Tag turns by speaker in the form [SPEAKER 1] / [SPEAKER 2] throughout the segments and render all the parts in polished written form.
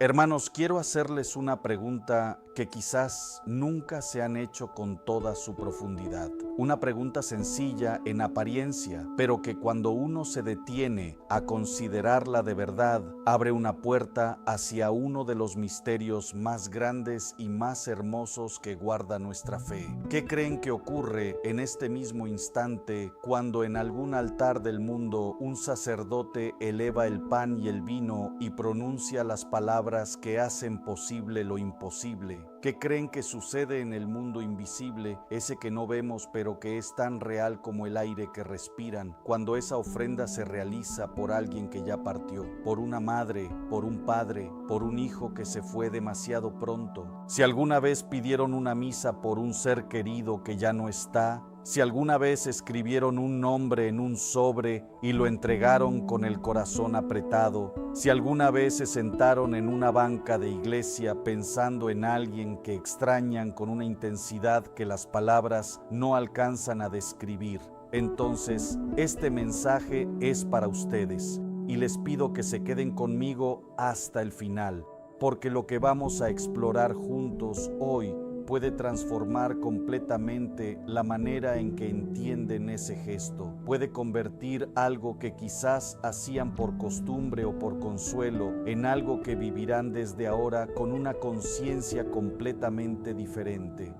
[SPEAKER 1] Hermanos, quiero hacerles una pregunta que quizás nunca se han hecho con toda su profundidad. Una pregunta sencilla en apariencia, pero que cuando uno se detiene a considerarla de verdad, abre una puerta hacia uno de los misterios más grandes y más hermosos que guarda nuestra fe. ¿Qué creen que ocurre en este mismo instante cuando en algún altar del mundo un sacerdote eleva el pan y el vino y pronuncia las palabras que hacen posible lo imposible? ¿Qué creen que sucede en el mundo invisible, ese que no vemos pero que es tan real como el aire que respiran, cuando esa ofrenda se realiza por alguien que ya partió, por una madre, por un padre, por un hijo que se fue demasiado pronto? Si alguna vez pidieron una misa por un ser querido que ya no está, si alguna vez escribieron un nombre en un sobre y lo entregaron con el corazón apretado, si alguna vez se sentaron en una banca de iglesia pensando en alguien que extrañan con una intensidad que las palabras no alcanzan a describir, entonces este mensaje es para ustedes y les pido que se queden conmigo hasta el final, porque lo que vamos a explorar juntos hoy puede transformar completamente la manera en que entienden ese gesto. Puede convertir algo que quizás hacían por costumbre o por consuelo en algo que vivirán desde ahora con una conciencia completamente diferente.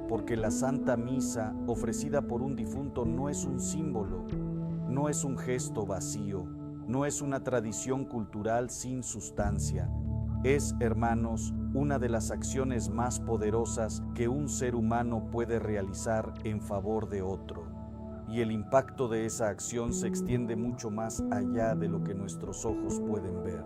[SPEAKER 1] Porque la Santa Misa ofrecida por un difunto no es un símbolo, no es un gesto vacío, no es una tradición cultural sin sustancia. Es, hermanos, una de las acciones más poderosas que un ser humano puede realizar en favor de otro. Y el impacto de esa acción se extiende mucho más allá de lo que nuestros ojos pueden ver.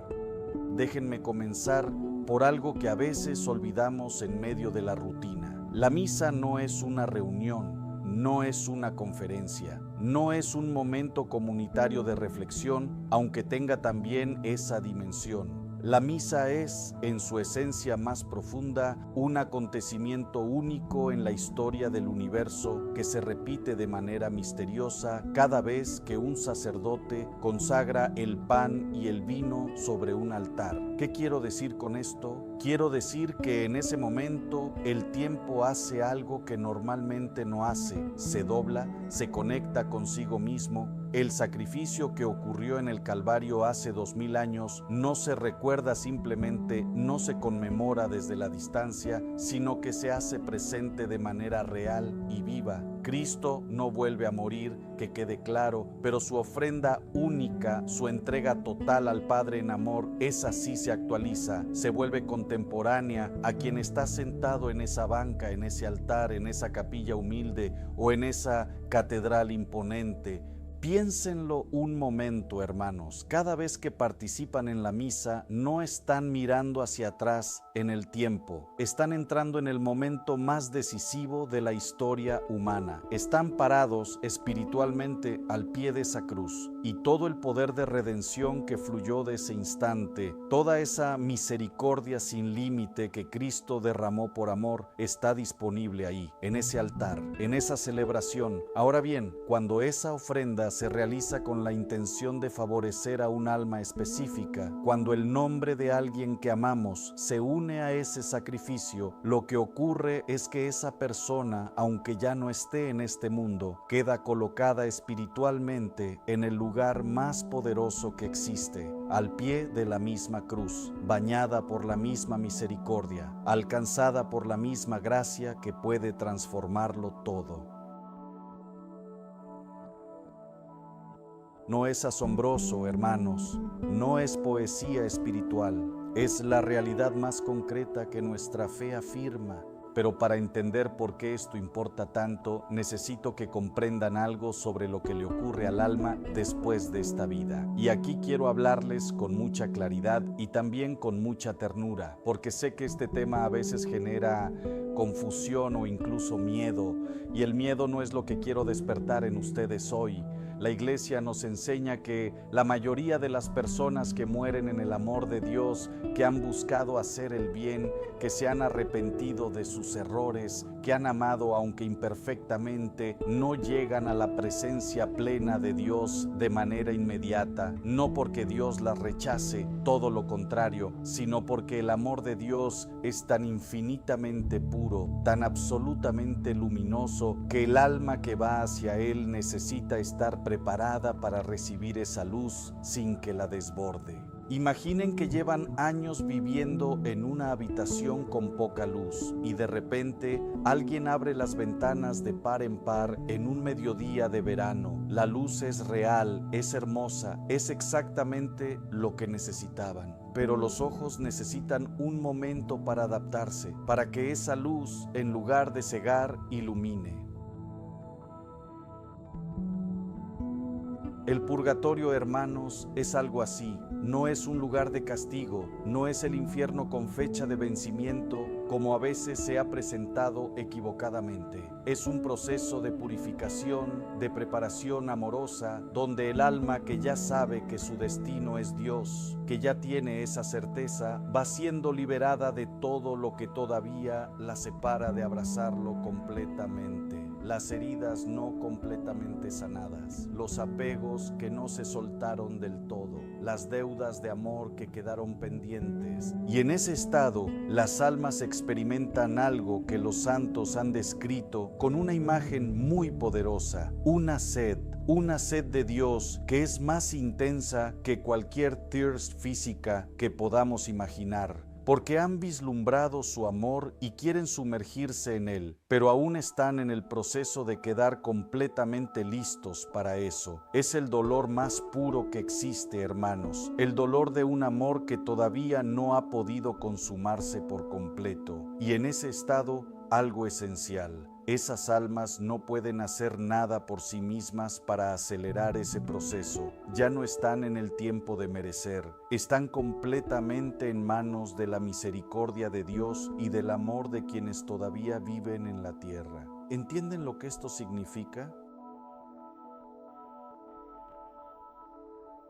[SPEAKER 1] Déjenme comenzar por algo que a veces olvidamos en medio de la rutina. La misa no es una reunión, no es una conferencia, no es un momento comunitario de reflexión, aunque tenga también esa dimensión. La misa es, en su esencia más profunda, un acontecimiento único en la historia del universo que se repite de manera misteriosa cada vez que un sacerdote consagra el pan y el vino sobre un altar. ¿Qué quiero decir con esto? Quiero decir que en ese momento el tiempo hace algo que normalmente no hace, se dobla, se conecta consigo mismo. El sacrificio que ocurrió en el Calvario hace 2000 años no se recuerda simplemente, no se conmemora desde la distancia, sino que se hace presente de manera real y viva. Cristo no vuelve a morir, que quede claro, pero su ofrenda única, su entrega total al Padre en amor, esa sí se actualiza, se vuelve contemporánea a quien está sentado en esa banca, en ese altar, en esa capilla humilde o en esa catedral imponente. Piénsenlo un momento, hermanos. Cada vez que participan en la misa, no están mirando hacia atrás en el tiempo. Están entrando en el momento más decisivo de la historia humana. Están parados espiritualmente al pie de esa cruz. Y todo el poder de redención que fluyó de ese instante, toda esa misericordia sin límite que Cristo derramó por amor, está disponible ahí, en ese altar, en esa celebración. Ahora bien, cuando esa ofrenda se realiza con la intención de favorecer a un alma específica, cuando el nombre de alguien que amamos se une a ese sacrificio, lo que ocurre es que esa persona, aunque ya no esté en este mundo, queda colocada espiritualmente en el lugar más poderoso que existe, al pie de la misma cruz, bañada por la misma misericordia, alcanzada por la misma gracia que puede transformarlo todo. No es asombroso, hermanos, no es poesía espiritual, es la realidad más concreta que nuestra fe afirma. Pero para entender por qué esto importa tanto, necesito que comprendan algo sobre lo que le ocurre al alma después de esta vida. Y aquí quiero hablarles con mucha claridad y también con mucha ternura, porque sé que este tema a veces genera confusión o incluso miedo, y el miedo no es lo que quiero despertar en ustedes hoy. La Iglesia nos enseña que la mayoría de las personas que mueren en el amor de Dios, que han buscado hacer el bien, que se han arrepentido de sus errores, que han amado aunque imperfectamente, no llegan a la presencia plena de Dios de manera inmediata, no porque Dios las rechace, todo lo contrario, sino porque el amor de Dios es tan infinitamente puro, tan absolutamente luminoso, que el alma que va hacia Él necesita estar preparada para recibir esa luz sin que la desborde. Imaginen que llevan años viviendo en una habitación con poca luz y de repente alguien abre las ventanas de par en par en un mediodía de verano. La luz es real, es hermosa, es exactamente lo que necesitaban. Pero los ojos necesitan un momento para adaptarse, para que esa luz, en lugar de cegar, ilumine. El purgatorio, hermanos, es algo así. No es un lugar de castigo, no es el infierno con fecha de vencimiento, como a veces se ha presentado equivocadamente. Es un proceso de purificación, de preparación amorosa, donde el alma que ya sabe que su destino es Dios, que ya tiene esa certeza, va siendo liberada de todo lo que todavía la separa de abrazarlo completamente. Las heridas no completamente sanadas, los apegos que no se soltaron del todo, las deudas de amor que quedaron pendientes. Y en ese estado, las almas experimentan algo que los santos han descrito con una imagen muy poderosa, una sed de Dios que es más intensa que cualquier thirst física que podamos imaginar, porque han vislumbrado su amor y quieren sumergirse en él, pero aún están en el proceso de quedar completamente listos para eso. Es el dolor más puro que existe, hermanos, el dolor de un amor que todavía no ha podido consumarse por completo. Y en ese estado, algo esencial. Esas almas no pueden hacer nada por sí mismas para acelerar ese proceso. Ya no están en el tiempo de merecer. Están completamente en manos de la misericordia de Dios y del amor de quienes todavía viven en la tierra. ¿Entienden lo que esto significa?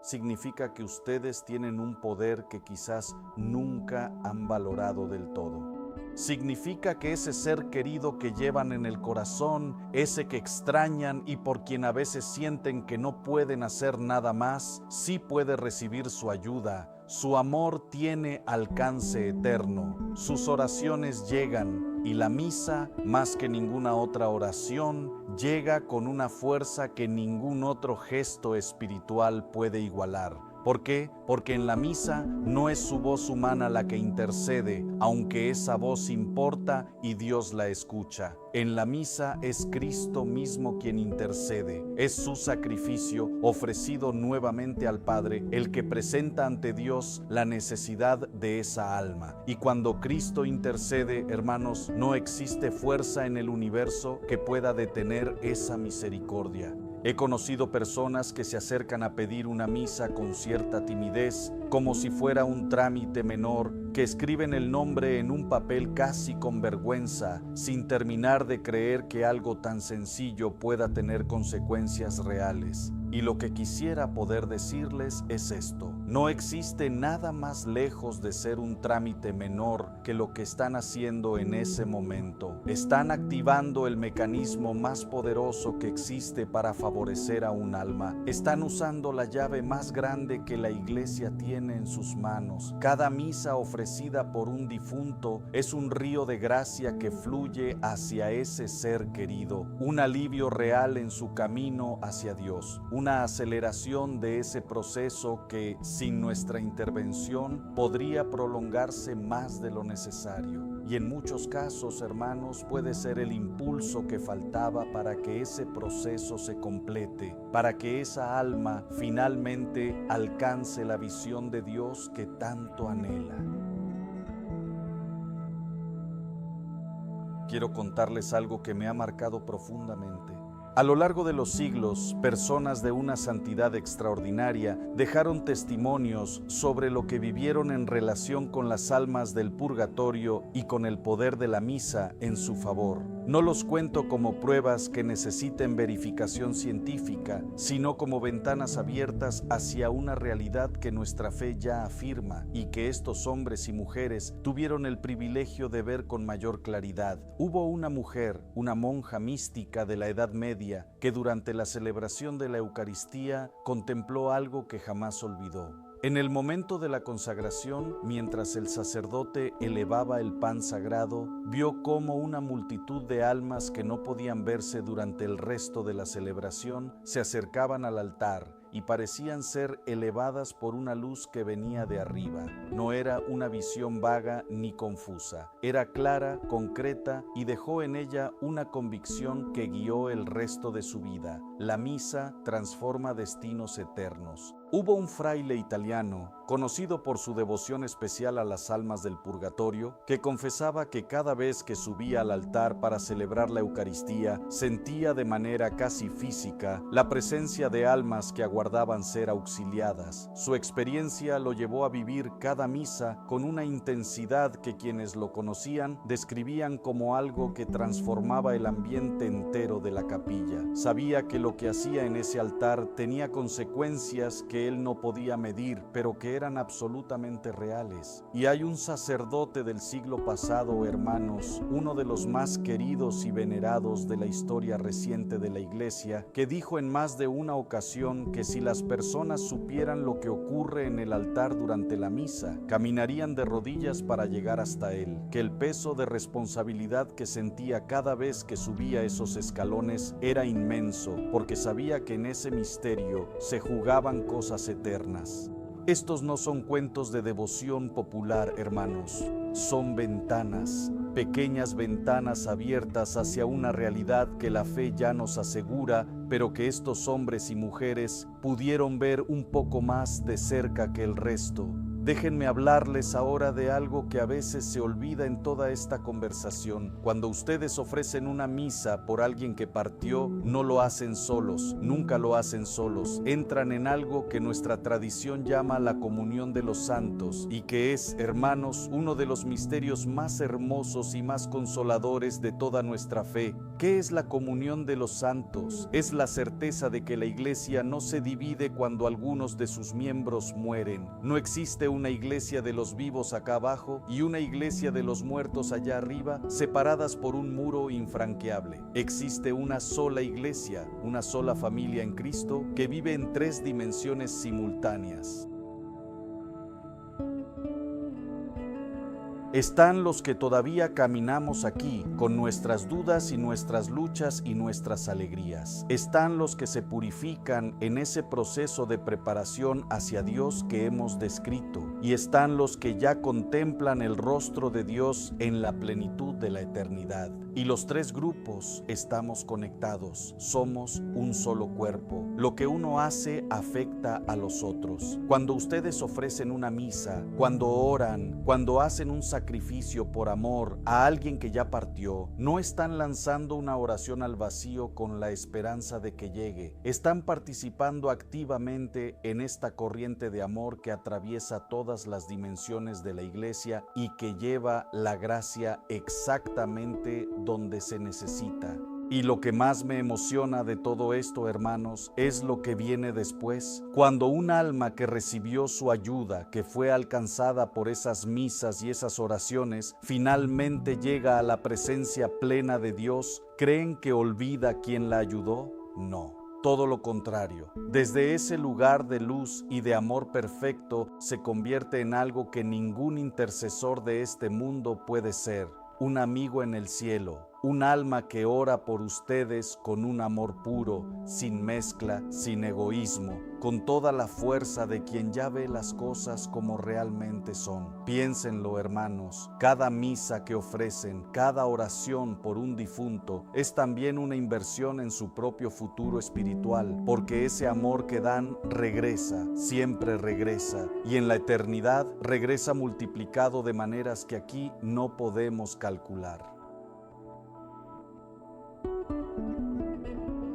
[SPEAKER 1] Significa que ustedes tienen un poder que quizás nunca han valorado del todo. Significa que ese ser querido que llevan en el corazón, ese que extrañan y por quien a veces sienten que no pueden hacer nada más, sí puede recibir su ayuda. Su amor tiene alcance eterno. Sus oraciones llegan y la misa, más que ninguna otra oración, llega con una fuerza que ningún otro gesto espiritual puede igualar. ¿Por qué? Porque en la misa no es su voz humana la que intercede, aunque esa voz importa y Dios la escucha. En la misa es Cristo mismo quien intercede. Es su sacrificio ofrecido nuevamente al Padre el que presenta ante Dios la necesidad de esa alma. Y cuando Cristo intercede, hermanos, no existe fuerza en el universo que pueda detener esa misericordia. He conocido personas que se acercan a pedir una misa con cierta timidez, como si fuera un trámite menor, que escriben el nombre en un papel casi con vergüenza, sin terminar de creer que algo tan sencillo pueda tener consecuencias reales. Y lo que quisiera poder decirles es esto: no existe nada más lejos de ser un trámite menor que lo que están haciendo en ese momento. Están activando el mecanismo más poderoso que existe para favorecer a un alma. Están usando la llave más grande que la Iglesia tiene en sus manos. Cada misa ofrecida por un difunto es un río de gracia que fluye hacia ese ser querido, un alivio real en su camino hacia Dios, una aceleración de ese proceso que, sin nuestra intervención, podría prolongarse más de lo necesario. Y en muchos casos, hermanos, puede ser el impulso que faltaba para que ese proceso se complete, para que esa alma finalmente alcance la visión de Dios que tanto anhela. Quiero contarles algo que me ha marcado profundamente. A lo largo de los siglos, personas de una santidad extraordinaria dejaron testimonios sobre lo que vivieron en relación con las almas del purgatorio y con el poder de la misa en su favor. No los cuento como pruebas que necesiten verificación científica, sino como ventanas abiertas hacia una realidad que nuestra fe ya afirma y que estos hombres y mujeres tuvieron el privilegio de ver con mayor claridad. Hubo una mujer, una monja mística de la Edad Media, que durante la celebración de la Eucaristía contempló algo que jamás olvidó. En el momento de la consagración, mientras el sacerdote elevaba el pan sagrado, vio cómo una multitud de almas que no podían verse durante el resto de la celebración se acercaban al altar y parecían ser elevadas por una luz que venía de arriba. No era una visión vaga ni confusa, era clara, concreta y dejó en ella una convicción que guió el resto de su vida. La misa transforma destinos eternos. Hubo un fraile italiano, conocido por su devoción especial a las almas del purgatorio, que confesaba que cada vez que subía al altar para celebrar la Eucaristía, sentía de manera casi física la presencia de almas que aguardaban ser auxiliadas. Su experiencia lo llevó a vivir cada misa con una intensidad que quienes lo conocían describían como algo que transformaba el ambiente entero de la capilla. Sabía que lo que hacía en ese altar tenía consecuencias que él no podía medir, pero que eran absolutamente reales. Y hay un sacerdote del siglo pasado, hermanos, uno de los más queridos y venerados de la historia reciente de la Iglesia, que dijo en más de una ocasión que si las personas supieran lo que ocurre en el altar durante la misa, caminarían de rodillas para llegar hasta él, que el peso de responsabilidad que sentía cada vez que subía esos escalones era inmenso, porque sabía que en ese misterio se jugaban cosas eternas. Estos no son cuentos de devoción popular, hermanos, son ventanas, pequeñas ventanas abiertas hacia una realidad que la fe ya nos asegura, pero que estos hombres y mujeres pudieron ver un poco más de cerca que el resto. Déjenme hablarles ahora de algo que a veces se olvida en toda esta conversación. Cuando ustedes ofrecen una misa por alguien que partió, no lo hacen solos, nunca lo hacen solos. Entran en algo que nuestra tradición llama la comunión de los santos y que es, hermanos, uno de los misterios más hermosos y más consoladores de toda nuestra fe. ¿Qué es la comunión de los santos? Es la certeza de que la Iglesia no se divide cuando algunos de sus miembros mueren. No existe una iglesia de los vivos acá abajo y una iglesia de los muertos allá arriba, separadas por un muro infranqueable. Existe una sola iglesia, una sola familia en Cristo que vive en tres dimensiones simultáneas. Están los que todavía caminamos aquí, con nuestras dudas y nuestras luchas y nuestras alegrías. Están los que se purifican en ese proceso de preparación hacia Dios que hemos descrito. Y están los que ya contemplan el rostro de Dios en la plenitud de la eternidad. Y los tres grupos estamos conectados, somos un solo cuerpo. Lo que uno hace afecta a los otros. Cuando ustedes ofrecen una misa, cuando oran, cuando hacen un sacrificio por amor a alguien que ya partió, no están lanzando una oración al vacío con la esperanza de que llegue. Están participando activamente en esta corriente de amor que atraviesa todas las dimensiones de la Iglesia y que lleva la gracia exactamente donde se necesita. Y lo que más me emociona de todo esto, hermanos, es lo que viene después. Cuando un alma que recibió su ayuda, que fue alcanzada por esas misas y esas oraciones, finalmente llega a la presencia plena de Dios, ¿creen que olvida quién la ayudó? No. Todo lo contrario, desde ese lugar de luz y de amor perfecto se convierte en algo que ningún intercesor de este mundo puede ser, un amigo en el cielo, un alma que ora por ustedes con un amor puro, sin mezcla, sin egoísmo, con toda la fuerza de quien ya ve las cosas como realmente son. Piénsenlo, hermanos, cada misa que ofrecen, cada oración por un difunto, es también una inversión en su propio futuro espiritual, porque ese amor que dan regresa, siempre regresa, y en la eternidad regresa multiplicado de maneras que aquí no podemos calcular.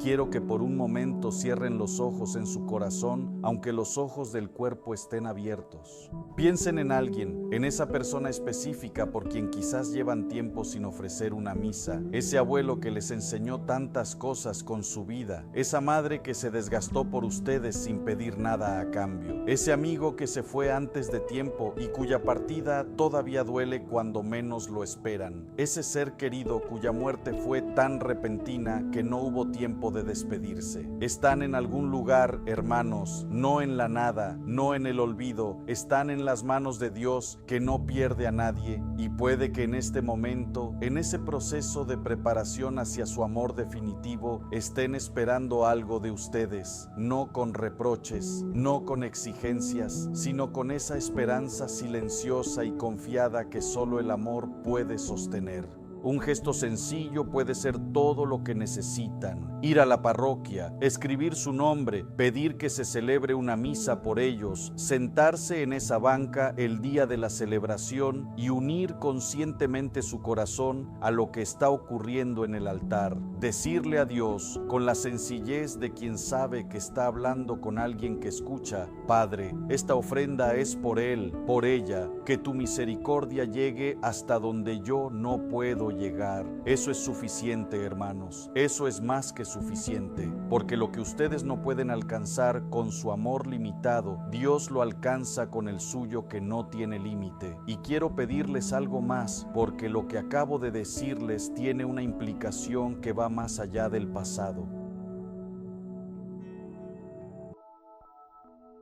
[SPEAKER 1] quiero que por un momento cierren los ojos en su corazón, aunque los ojos del cuerpo estén abiertos. Piensen en alguien, en esa persona específica por quien quizás llevan tiempo sin ofrecer una misa, ese abuelo que les enseñó tantas cosas con su vida, esa madre que se desgastó por ustedes sin pedir nada a cambio, ese amigo que se fue antes de tiempo y cuya partida todavía duele cuando menos lo esperan, ese ser querido cuya muerte fue tan repentina que no hubo tiempo de despedirse. Están en algún lugar, hermanos, no en la nada, no en el olvido, están en las manos de Dios que no pierde a nadie, y puede que en este momento, en ese proceso de preparación hacia su amor definitivo, estén esperando algo de ustedes, no con reproches, no con exigencias, sino con esa esperanza silenciosa y confiada que solo el amor puede sostener. Un gesto sencillo puede ser todo lo que necesitan. Ir a la parroquia, escribir su nombre, pedir que se celebre una misa por ellos, sentarse en esa banca el día de la celebración y unir conscientemente su corazón a lo que está ocurriendo en el altar. Decirle a Dios, con la sencillez de quien sabe que está hablando con alguien que escucha: Padre, esta ofrenda es por él, por ella, que tu misericordia llegue hasta donde yo no puedo llegar. Eso es suficiente, hermanos. Eso es más que suficiente, porque lo que ustedes no pueden alcanzar con su amor limitado, Dios lo alcanza con el suyo que no tiene límite. Y quiero pedirles algo más, porque lo que acabo de decirles tiene una implicación que va más allá del pasado.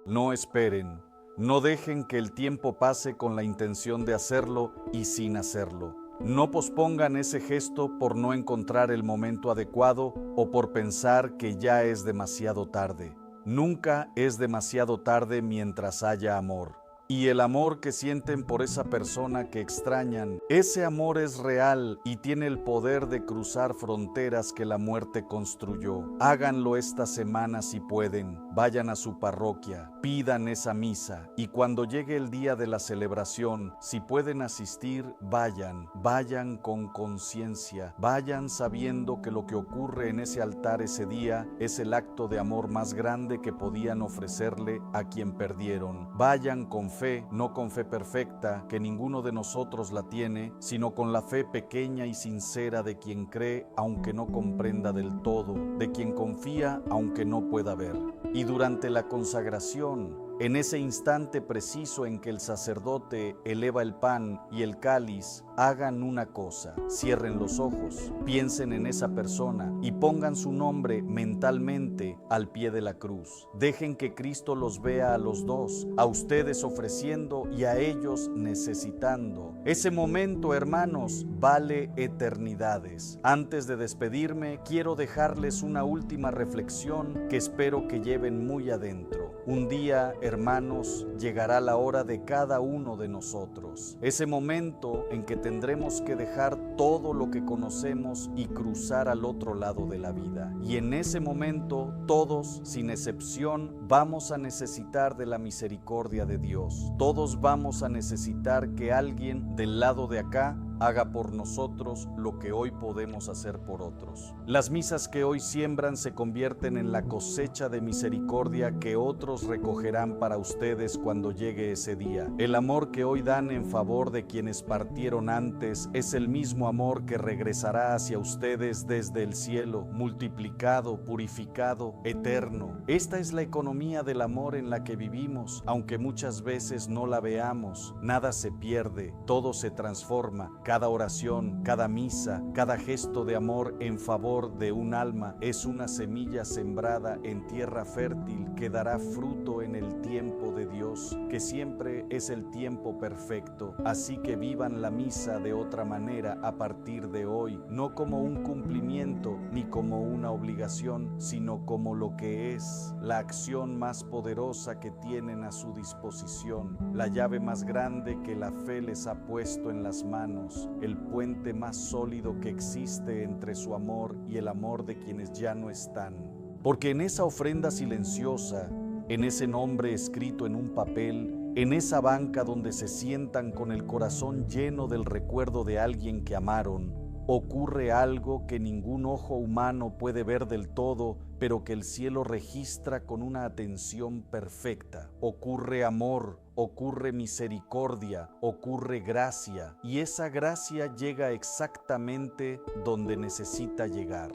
[SPEAKER 1] No esperen, no dejen que el tiempo pase con la intención de hacerlo y sin hacerlo. No pospongan ese gesto por no encontrar el momento adecuado o por pensar que ya es demasiado tarde. Nunca es demasiado tarde mientras haya amor. Y el amor que sienten por esa persona que extrañan, ese amor es real y tiene el poder de cruzar fronteras que la muerte construyó. Háganlo esta semana si pueden. Vayan a su parroquia, pidan esa misa y cuando llegue el día de la celebración, si pueden asistir, vayan con conciencia, vayan sabiendo que lo que ocurre en ese altar ese día es el acto de amor más grande que podían ofrecerle a quien perdieron. Vayan con fe, no con fe perfecta, que ninguno de nosotros la tiene, sino con la fe pequeña y sincera de quien cree aunque no comprenda del todo, de quien confía aunque no pueda ver. Y durante la consagración, en ese instante preciso en que el sacerdote eleva el pan y el cáliz, hagan una cosa: cierren los ojos, piensen en esa persona y pongan su nombre mentalmente al pie de la cruz. Dejen que Cristo los vea a los dos, a ustedes ofreciendo y a ellos necesitando. Ese momento, hermanos, vale eternidades. Antes de despedirme, quiero dejarles una última reflexión que espero que lleven muy adentro. Un día, hermanos, llegará la hora de cada uno de nosotros. Ese momento en que tendremos que dejar todo lo que conocemos y cruzar al otro lado de la vida. Y en ese momento, todos, sin excepción, vamos a necesitar de la misericordia de Dios. Todos vamos a necesitar que alguien del lado de acá haga por nosotros lo que hoy podemos hacer por otros. Las misas que hoy siembran se convierten en la cosecha de misericordia que otros recogerán para ustedes cuando llegue ese día. El amor que hoy dan en favor de quienes partieron antes es el mismo amor que regresará hacia ustedes desde el cielo, multiplicado, purificado, eterno. Esta es la economía del amor en la que vivimos, aunque muchas veces no la veamos. Nada se pierde, todo se transforma. Cada oración, cada misa, cada gesto de amor en favor de un alma es una semilla sembrada en tierra fértil que dará fruto en el tiempo de Dios, que siempre es el tiempo perfecto. Así que vivan la misa de otra manera a partir de hoy, no como un cumplimiento ni como una obligación, sino como lo que es, la acción más poderosa que tienen a su disposición, la llave más grande que la fe les ha puesto en las manos, el puente más sólido que existe entre su amor y el amor de quienes ya no están. Porque en esa ofrenda silenciosa, en ese nombre escrito en un papel, en esa banca donde se sientan con el corazón lleno del recuerdo de alguien que amaron, ocurre algo que ningún ojo humano puede ver del todo, pero que el cielo registra con una atención perfecta. Ocurre amor, ocurre misericordia, ocurre gracia, y esa gracia llega exactamente donde necesita llegar.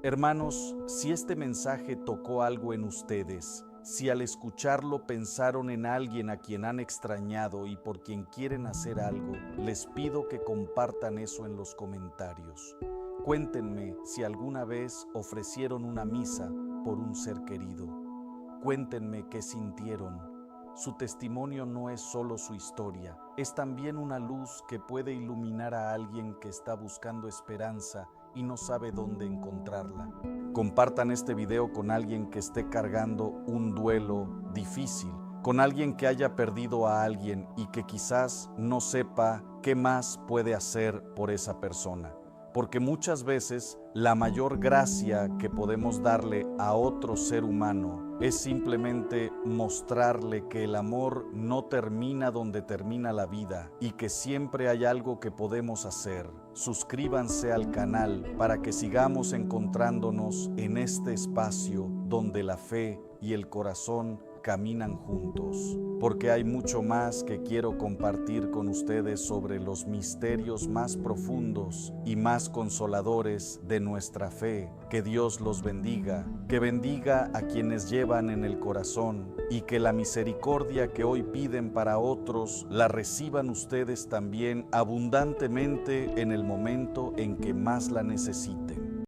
[SPEAKER 1] Hermanos, si este mensaje tocó algo en ustedes, si al escucharlo pensaron en alguien a quien han extrañado y por quien quieren hacer algo, les pido que compartan eso en los comentarios. Cuéntenme si alguna vez ofrecieron una misa por un ser querido. Cuéntenme qué sintieron. Su testimonio no es solo su historia, es también una luz que puede iluminar a alguien que está buscando esperanza y no sabe dónde encontrarla. Compartan este video con alguien que esté cargando un duelo difícil, con alguien que haya perdido a alguien y que quizás no sepa qué más puede hacer por esa persona. Porque muchas veces la mayor gracia que podemos darle a otro ser humano es simplemente mostrarle que el amor no termina donde termina la vida y que siempre hay algo que podemos hacer. Suscríbanse al canal para que sigamos encontrándonos en este espacio donde la fe y el corazón caminan juntos, porque hay mucho más que quiero compartir con ustedes sobre los misterios más profundos y más consoladores de nuestra fe. Que Dios los bendiga, que bendiga a quienes llevan en el corazón y que la misericordia que hoy piden para otros la reciban ustedes también abundantemente en el momento en que más la necesiten.